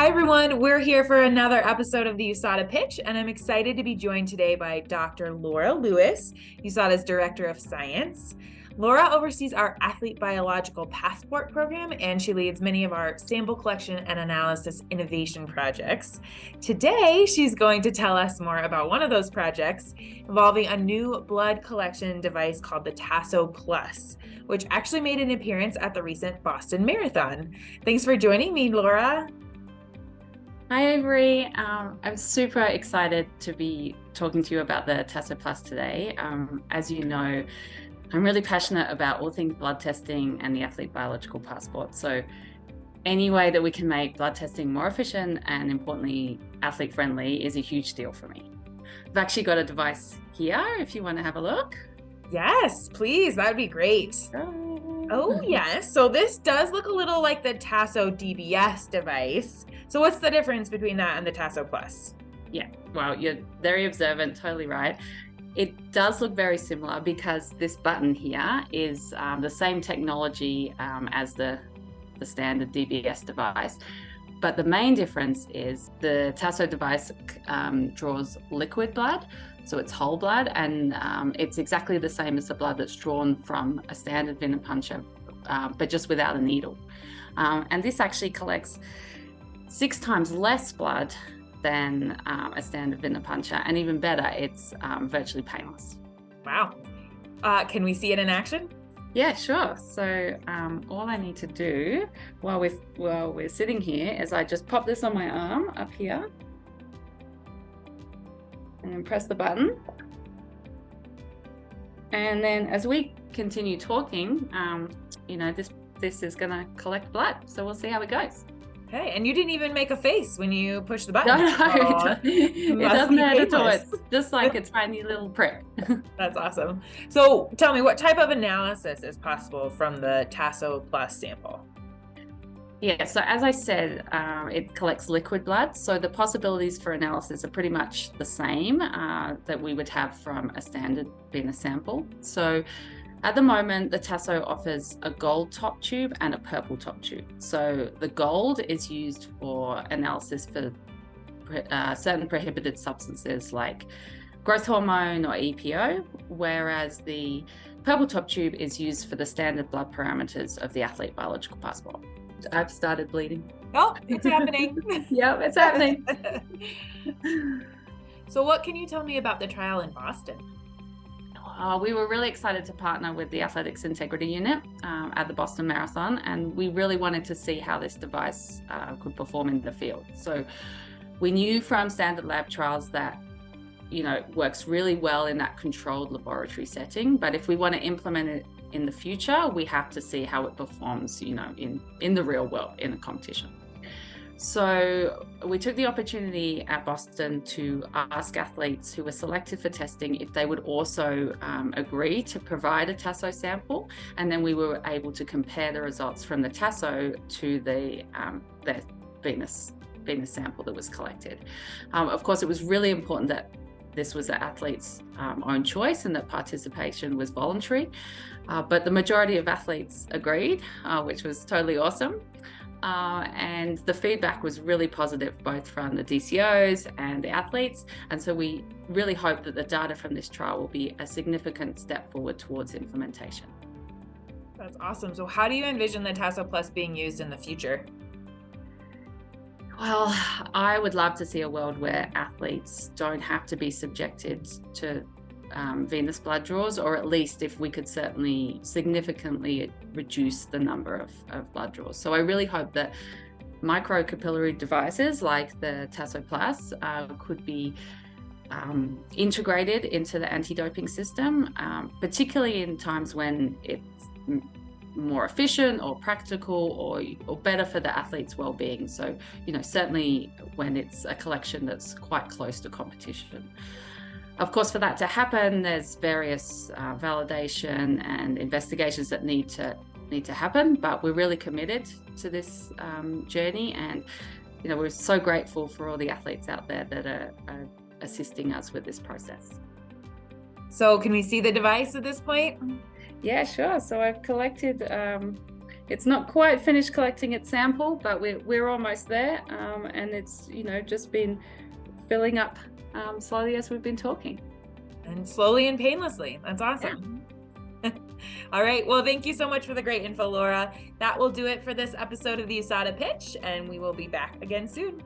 Hi, everyone. We're here for another episode of the USADA Pitch, and I'm excited to be joined today by Dr. Laura Lewis, USADA's Director of Science. Laura oversees our Athlete Biological Passport program, and she leads many of our sample collection and analysis innovation projects. Today, she's going to tell us more about one of those projects involving a new blood collection device called the Tasso Plus, which actually made an appearance at the recent Boston Marathon. Thanks for joining me, Laura. Hi, Avery. I'm super excited to be talking to you about the Tasso Plus today. As you know, I'm really passionate about all things blood testing and the athlete biological passport. So any way that we can make blood testing more efficient and, importantly, athlete friendly is a huge deal for me. I've actually got a device here if you want to have a look. Yes, please. That would be great. Oh, yes. So this does look a little like the Tasso DBS device. So what's the difference between that and the Tasso Plus? Yeah, well, you're very observant, totally right. It does look very similar because this button here is the same technology as the standard DBS device. But the main difference is the Tasso device draws liquid blood, so it's whole blood, and it's exactly the same as the blood that's drawn from a standard venipuncture, but just without a needle. And this actually collects 6 times less blood than a standard venipuncture, and even better, it's virtually painless. Wow. Can we see it in action? Yeah, sure. So all I need to do while we're sitting here is I just pop this on my arm up here and then press the button. And then as we continue talking, this is going to collect blood. So we'll see how it goes. Okay, and you didn't even make a face when you push the button. No, it doesn't hurt at all. It's just like a tiny little prick. That's awesome. So tell me, what type of analysis is possible from the Tasso Plus sample? Yeah, so as I said, it collects liquid blood. So the possibilities for analysis are pretty much the same that we would have from a standard venous sample. So at the moment, the Tasso offers a gold top tube and a purple top tube. So the gold is used for analysis for certain prohibited substances like growth hormone or EPO, whereas the purple top tube is used for the standard blood parameters of the athlete biological passport. I've started bleeding. Oh, it's happening. Yep, it's happening. So what can you tell me about the trial in Boston? We were really excited to partner with the Athletics Integrity Unit at the Boston Marathon, and we really wanted to see how this device could perform in the field. So we knew from standard lab trials that, it works really well in that controlled laboratory setting, but if we want to implement it in the future, we have to see how it performs, in the real world, in a competition. So we took the opportunity at Boston to ask athletes who were selected for testing if they would also agree to provide a Tasso sample, and then we were able to compare the results from the Tasso to the venous sample that was collected. Of course, it was really important that this was the athlete's own choice and that participation was voluntary, but the majority of athletes agreed, which was totally awesome. And the feedback was really positive, both from the DCOs and the athletes. And so we really hope that the data from this trial will be a significant step forward towards implementation. That's awesome. So how do you envision the Tasso Plus being used in the future? Well, I would love to see a world where athletes don't have to be subjected to venous blood draws, or at least if we could certainly significantly reduce the number of blood draws. So I really hope that microcapillary devices like the Tasso Plus could be integrated into the anti-doping system, particularly in times when it's more efficient or practical or better for the athlete's well-being. So, certainly when it's a collection that's quite close to competition. Of course, for that to happen, there's various validation and investigations that need to happen, but we're really committed to this journey, and we're so grateful for all the athletes out there that are assisting us with this process. So can we see the device at this point? Yeah, sure. So I've collected It's not quite finished collecting its sample, but we're almost there. And it's, just been filling up slowly as we've been talking. And slowly and painlessly. That's awesome. Yeah. All right. Well, thank you so much for the great info, Laura. That will do it for this episode of the USADA Pitch, and we will be back again soon.